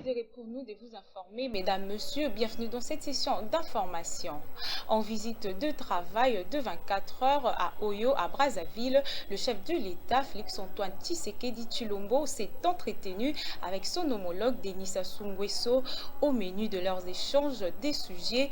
plaisir pour nous de vous informer, mesdames, messieurs. Bienvenue dans cette session d'information. En visite de travail de 24 heures à Oyo, à Brazzaville, le chef de l'État, Félix-Antoine Tshisekedi Tshilombo, s'est entretenu avec son homologue Denis Sassou Nguesso au menu de leurs échanges des sujets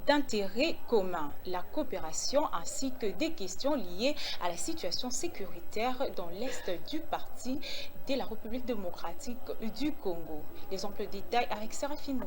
d'intérêt commun, la coopération ainsi que des questions liées à la situation sécuritaire dans l'est du parti de la République démocratique du Congo. Les amples détails avec Séraphine Mou.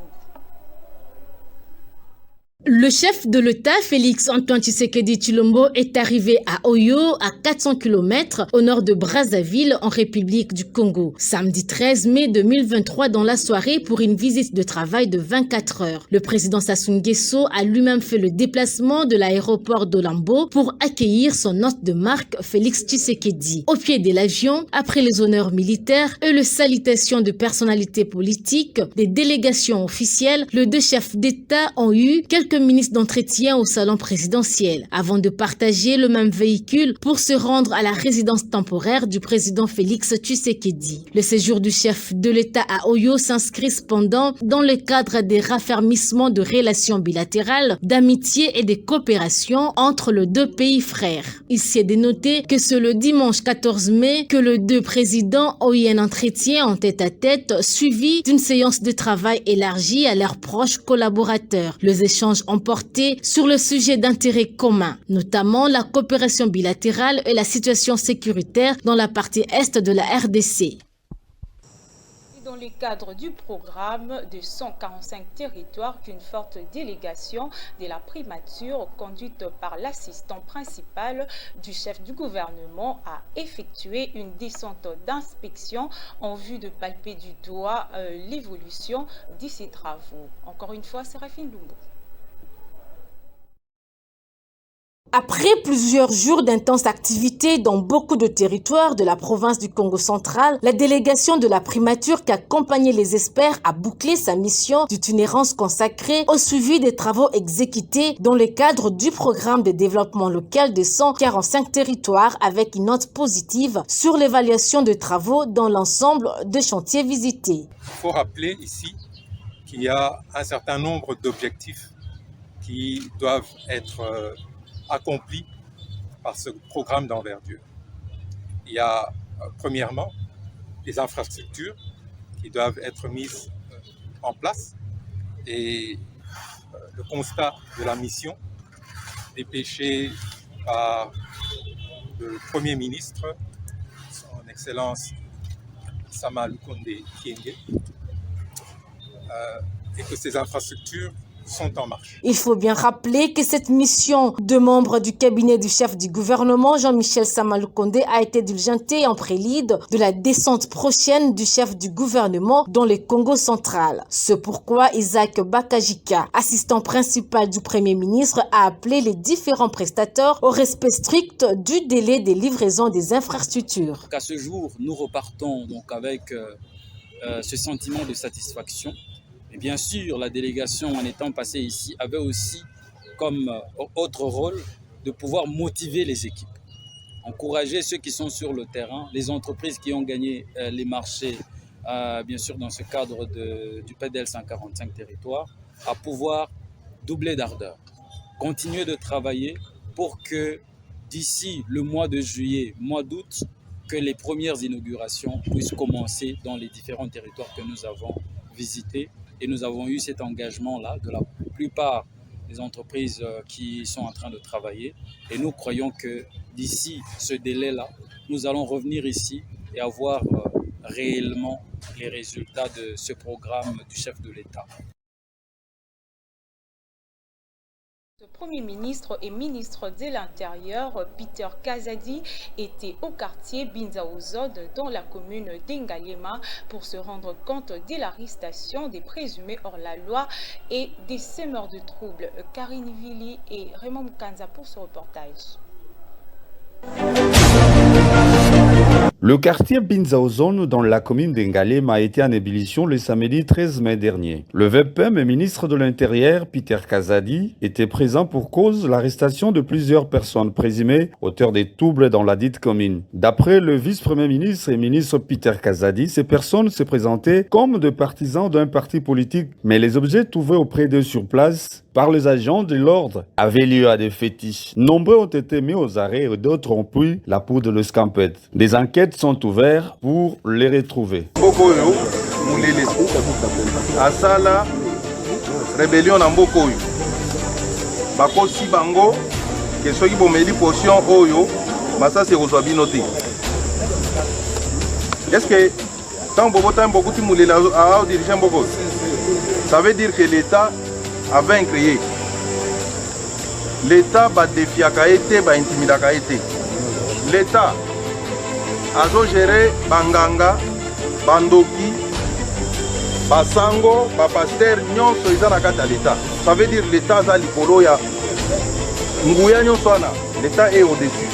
Le chef de l'État, Félix-Antoine Tshisekedi Tshilombo, est arrivé à Oyo, à 400 km au nord de Brazzaville, en République du Congo, samedi 13 mai 2023 dans la soirée pour une visite de travail de 24 heures. Le président Sassou Nguesso a lui-même fait le déplacement de l'aéroport d'Olambo pour accueillir son hôte de marque, Félix Tshisekedi. Au pied de l'avion, après les honneurs militaires et les salutations de personnalités politiques, des délégations officielles, les deux chefs d'État ont eu quelques ministres d'entretien au salon présidentiel avant de partager le même véhicule pour se rendre à la résidence temporaire du président Félix Tshisekedi. Le séjour du chef de l'État à Oyo s'inscrit cependant dans le cadre des raffermissements de relations bilatérales, d'amitié et de coopération entre les deux pays frères. Ici est de noter que c'est le dimanche 14 mai que les deux présidents ont eu un entretien en tête-à-tête suivi d'une séance de travail élargie à leurs proches collaborateurs. Les échanges ont porté sur le sujet d'intérêt commun, notamment la coopération bilatérale et la situation sécuritaire dans la partie est de la RDC. Dans le cadre du programme de 145 territoires qu'une forte délégation de la primature conduite par l'assistant principal du chef du gouvernement a effectué une descente d'inspection en vue de palper du doigt l'évolution de ces travaux. Encore une fois, Séraphine Lumbo. Après plusieurs jours d'intenses activités dans beaucoup de territoires de la province du Congo central, la délégation de la primature qui accompagnait les experts a bouclé sa mission d'itinérance consacrée au suivi des travaux exécutés dans le cadre du programme de développement local de 145 territoires avec une note positive sur l'évaluation de travaux dans l'ensemble des chantiers visités. Il faut rappeler ici qu'il y a un certain nombre d'objectifs qui doivent être accompli par ce programme d'envergure. Il y a premièrement les infrastructures qui doivent être mises en place et le constat de la mission dépêchée par le Premier ministre, son Excellence Sama Lukonde Kyenge, et que ces infrastructures sont en marche. Il faut bien rappeler que cette mission de membres du cabinet du chef du gouvernement, Jean-Michel Sama Lukonde, a été diligentée en prélude de la descente prochaine du chef du gouvernement dans le Congo central. C'est pourquoi Isaac Bakajika, assistant principal du Premier ministre, a appelé les différents prestataires au respect strict du délai de livraison des infrastructures. À ce jour, nous repartons donc avec ce sentiment de satisfaction. Et bien sûr, la délégation, en étant passée ici, avait aussi comme autre rôle de pouvoir motiver les équipes, encourager ceux qui sont sur le terrain, les entreprises qui ont gagné les marchés, bien sûr dans ce cadre du PDL 145 territoires, à pouvoir doubler d'ardeur, continuer de travailler pour que d'ici le mois de juillet, mois d'août, que les premières inaugurations puissent commencer dans les différents territoires que nous avons visités. Et nous avons eu cet engagement-là de la plupart des entreprises qui sont en train de travailler. Et nous croyons que d'ici ce délai-là, nous allons revenir ici et avoir réellement les résultats de ce programme du chef de l'État. Le Premier ministre et ministre de l'Intérieur, Peter Kazadi, était au quartier Binzaouzod dans la commune d'Engalema pour se rendre compte de l'arrestation des présumés hors la loi et des semeurs de troubles. Karine Vili et Raymond Moukanza pour ce reportage. Le quartier Binzaozone dans la commune d'Engalem a été en ébullition le samedi 13 mai dernier. Le VPM et ministre de l'Intérieur, Peter Kazadi, était présent pour cause l'arrestation de plusieurs personnes présumées auteurs des troubles dans la dite commune. D'après le vice-premier ministre et ministre Peter Kazadi, ces personnes se présentaient comme des partisans d'un parti politique, mais les objets trouvés auprès d'eux sur place par les agents de l'ordre avaient lieu à des fétiches. Nombreux ont été mis aux arrêts et d'autres ont pris la peau de l'escampette. Des enquêtes sont ouvertes pour les retrouver. Asala rébellion na mboko oyo bakosi bango ke soki bomeli potion oyo masasi ekozwa bino te. Est-ce que tant bobota mbokuti mulela a diriger mboko, ça veut dire que l'État a vaincre ye. L'État ba defiaka ete ba intimidaka ete. L'État azo gérer banganga bandoki basango bapaster nyonso eza na kati ya l'État. Ça veut dire l'État aza likolo ya nguya nyonso wana, l'État est au-dessus.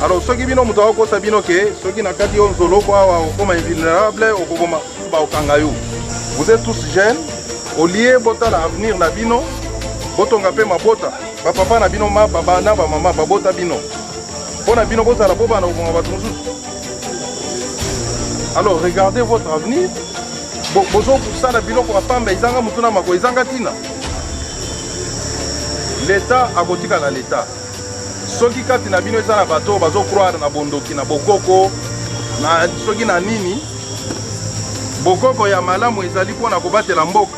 Alors soki bino moto akokosa bino ke soki na kati yo nzoloko awa okoma invulnérable okokoma baokanga yo. Vous êtes tous jeunes, au lieu botala avenir na bino botonga mpe mabota bapapa na bino baba na bamama babota bino mpo na bino bozala po bana kokonga bato mosusu. Alors regardez votre avenir. Bozo kusala biloko apamba ezanga mutuna mako ezanga tina. L'État akotika na l'État. Soki kati na bino ezana bato bazo croire na bondoki na bokoko na soki na nini bokoko ya malamu ezali pona kobatela mboka.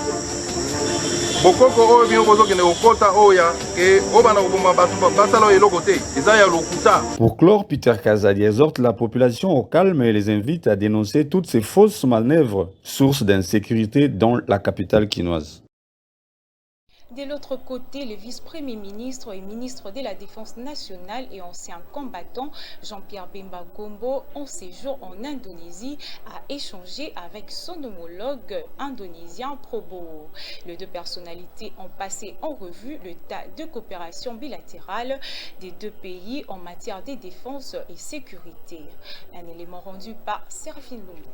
Bokoko oyo bino bozokende kokota oya ke obana koboma bato basala oyo eloko te eza ya lokuta. Pour clore, Peter Kazadi exhorte la population au calme et les invite à dénoncer toutes ces fausses manœuvres, source d'insécurité dans la capitale quinoise. De l'autre côté, le vice-premier ministre et ministre de la Défense nationale et ancien combattant Jean-Pierre Bemba Gombo, en séjour en Indonésie, a échangé avec son homologue indonésien Prabowo. Les deux personnalités ont passé en revue le tas de coopération bilatérale des deux pays en matière de défense et sécurité. Un élément rendu par Séraphine Lumbo.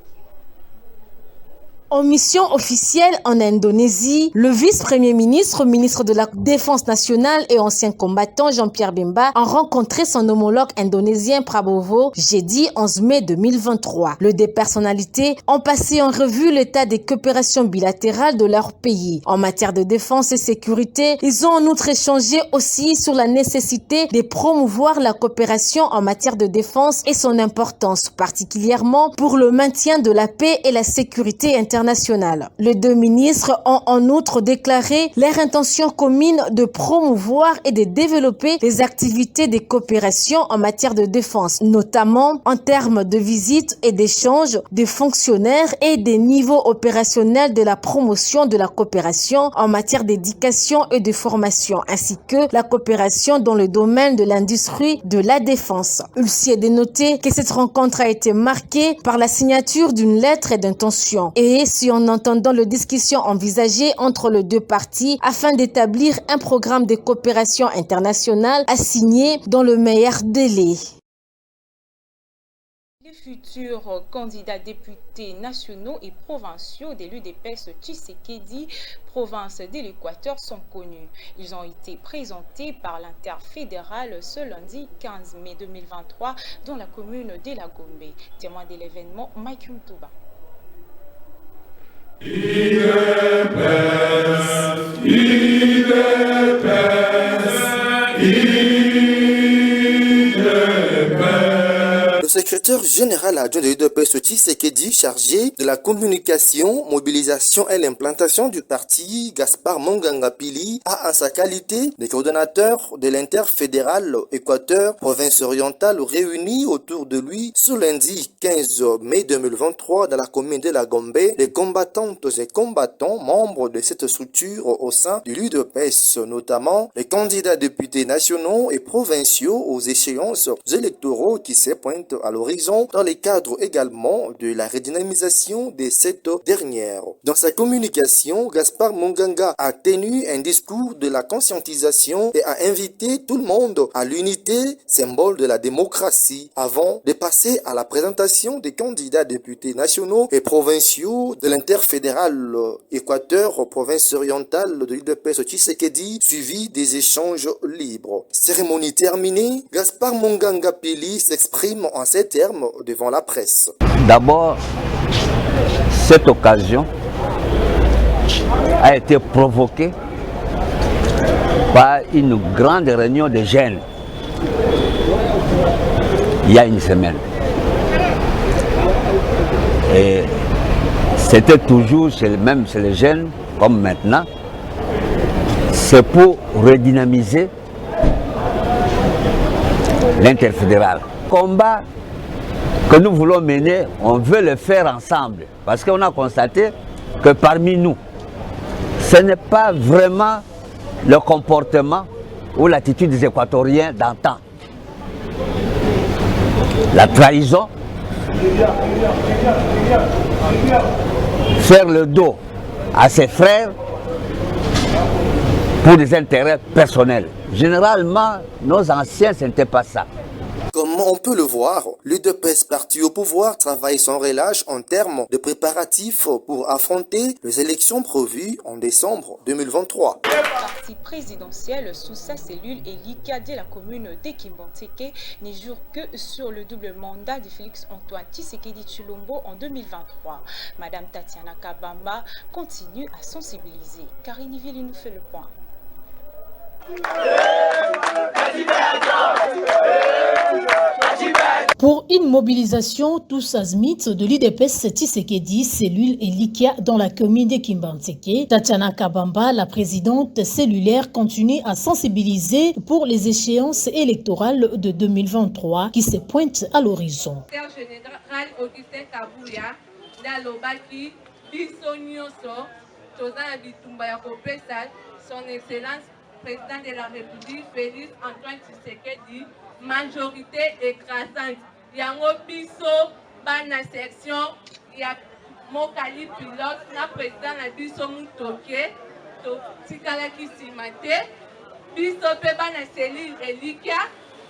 En mission officielle en Indonésie, le vice-premier ministre, ministre de la Défense nationale et ancien combattant Jean-Pierre Bemba a rencontré son homologue indonésien Prabowo jeudi 11 mai 2023. Les deux personnalités ont passé en revue l'état des coopérations bilatérales de leur pays. En matière de défense et sécurité, ils ont en outre échangé aussi sur la nécessité de promouvoir la coopération en matière de défense et son importance, particulièrement pour le maintien de la paix et la sécurité internationale. Les deux ministres ont en outre déclaré leur intention commune de promouvoir et de développer les activités de coopération en matière de défense, notamment en termes de visites et d'échanges de fonctionnaires et des niveaux opérationnels de la promotion de la coopération en matière d'éducation et de formation, ainsi que la coopération dans le domaine de l'industrie de la défense. Il s'y est de noter que cette rencontre a été marquée par la signature d'une lettre d'intention et si en entendant les discussions envisagées entre les deux parties afin d'établir un programme de coopération internationale à signer dans le meilleur délai. Les futurs candidats députés nationaux et provinciaux de l'UDPS Tshisekedi, province de l'Équateur, sont connus. Ils ont été présentés par l'interfédéral ce lundi 15 mai 2023 dans la commune de La Gombe. Témoin de l'événement, Mike Mtuba. Le secrétaire général adjoint de l'UDPS Tshisekedi, chargé de la communication, mobilisation et l'implantation du parti, Gaspard Monganga Pili, a en sa qualité de coordonnateur de l'interfédéral Équateur, province orientale, réuni autour de lui ce lundi 15 mai 2023 dans la commune de La Gombe, les combattantes et combattants membres de cette structure au sein de l'UDPS, notamment les candidats députés nationaux et provinciaux aux échéances électoraux qui se pointent à l'horizon. l'horizon dans le cadre également de la redynamisation de cette dernière. Dans sa communication, Gaspard Monganga a tenu un discours de la conscientisation et a invité tout le monde à l'unité, symbole de la démocratie, avant de passer à la présentation des candidats députés nationaux et provinciaux de l'interfédéral Équateur, province orientale de l'UDPS Tshisekedi, suivi des échanges libres. Cérémonie terminée, Gaspard Monganga Pili s'exprime en ces termes devant la presse. D'abord, cette occasion a été provoquée par une grande réunion de jeunes il y a une semaine. Et c'était toujours chez les jeunes, comme maintenant, c'est pour redynamiser l'interfédéral. Combat que nous voulons mener, on veut le faire ensemble. Parce qu'on a constaté que parmi nous, ce n'est pas vraiment le comportement ou l'attitude des Équatoriens d'antan. La trahison, faire le dos à ses frères pour des intérêts personnels. Généralement, nos anciens, ce n'était pas ça. Comme on peut le voir, l'UDPS parti au pouvoir travaille sans relâche en termes de préparatifs pour affronter les élections prévues en décembre 2023. Le parti présidentiel sous sa cellule Elika de la commune de Kimbanteke ne jure que sur le double mandat de Félix-Antoine Tshisekedi Tshilombo en 2023. Madame Tatiana Kabamba continue à sensibiliser. Karine Vili nous fait le point. Pour une mobilisation tous azimuts de l'UDPS Tshisekedi, cellule Elikia dans la commune de Kimbanteke, Tatiana Kabamba, la présidente cellulaire, continue à sensibiliser pour les échéances électorales de 2023 qui se pointent à l'horizon. Général Augustin Kabouya, Dalobaki, Bissonyoso, Tozana Bitumba Yakopesa, son excellence président de la République, Félix Antoine Tshisekedi, majorité écrasante. Yango biso bana section ya mokali pilote na président na biso mutoke to tikala kisimate biso pe bana cellule Elikia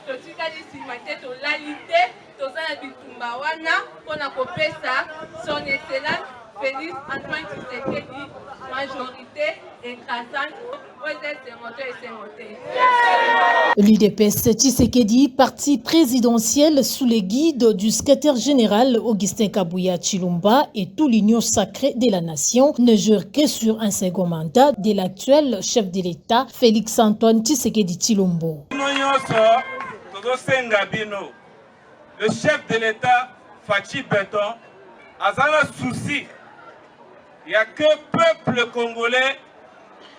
to tikali simate to lalite to za bitumba wana pona kopesa son excellence Félix Antoine Tshisekedi majorité écrasante. L'UDPS Tshisekedi, parti présidentiel sous les guides du secrétaire général Augustin Kabouya Tshilombo et tout l'union sacrée de la nation, ne jure que sur un second mandat de l'actuel chef de l'État, Félix Antoine Tshisekedi Tshilombo. Le chef de l'État, Fachi Beton, a un souci. Il n'y a que le peuple congolais.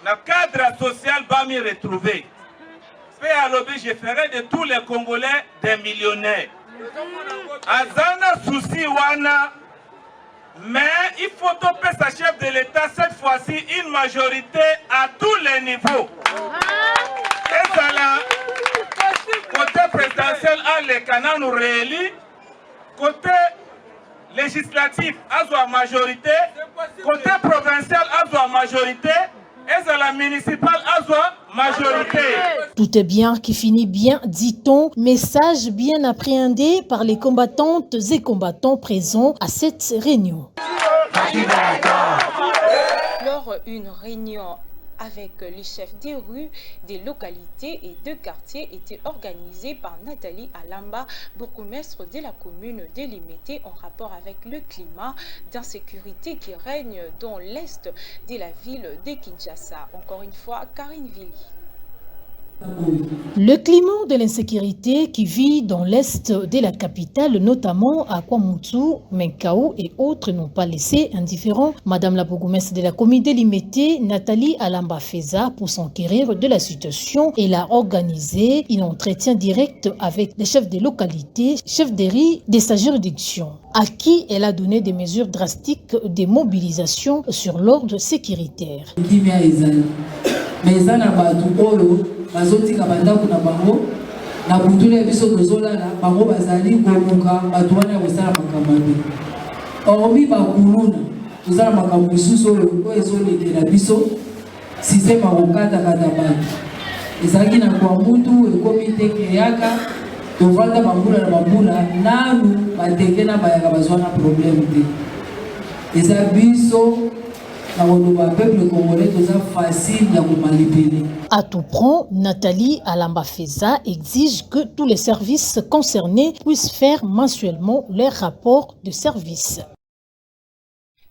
Le cadre social va m'y retrouver. Je ferai de tous les Congolais des millionnaires. Azana souci wana, mais il faut topper sa chef de l'État cette fois-ci une majorité à tous les niveaux. Et ça là, côté présidentiel, les canons nous réélit, côté législatif, à la majorité, côté provincial, à la majorité. Et à la municipale à la majorité. Tout est bien qui finit bien, dit-on. Message bien appréhendé par les combattantes et combattants présents à cette réunion. Lors d'une réunion avec les chefs des rues, des localités et de quartiers était organisée par Nathalie Alamba, bourgmestre de la commune de Limete, en rapport avec le climat d'insécurité qui règne dans l'est de la ville de Kinshasa. Encore une fois, Karine Vili. Le climat de l'insécurité qui vit dans l'est de la capitale, notamment à Kwamutu, Menkao et autres, n'ont pas laissé indifférent Madame la bourgmestre de la commune de Limete, Nathalie Alamba Feza, pour s'enquérir de la situation. Elle a organisé un entretien direct avec les chefs des localités, chefs des riz de sa juridiction, à qui elle a donné des mesures drastiques de mobilisation sur l'ordre sécuritaire. na kutule biso tozolala bango bazali koluka bato wana kosala makambo mabe. Hormis bakuluna tozala makambo mosusu oyo ezolekela biso systeme akokatakata bato ezalaki na kwa mutu ekomi te keyaka tovanda bambula na bambula nanu bateke na bayaka bazwana problème te eza biso na koloba peuple congolais toza facile ya komanipuler. À tout prend, Nathalie Alamba-Feza exige que tous les services concernés puissent faire mensuellement leurs rapports de service.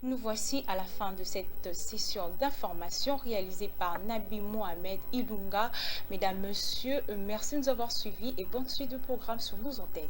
Nous voici à la fin de cette session d'information réalisée par Nabi Mohamed Ilunga. Mesdames, Messieurs, merci de nous avoir suivis et bonne suite de programme sur nos antennes.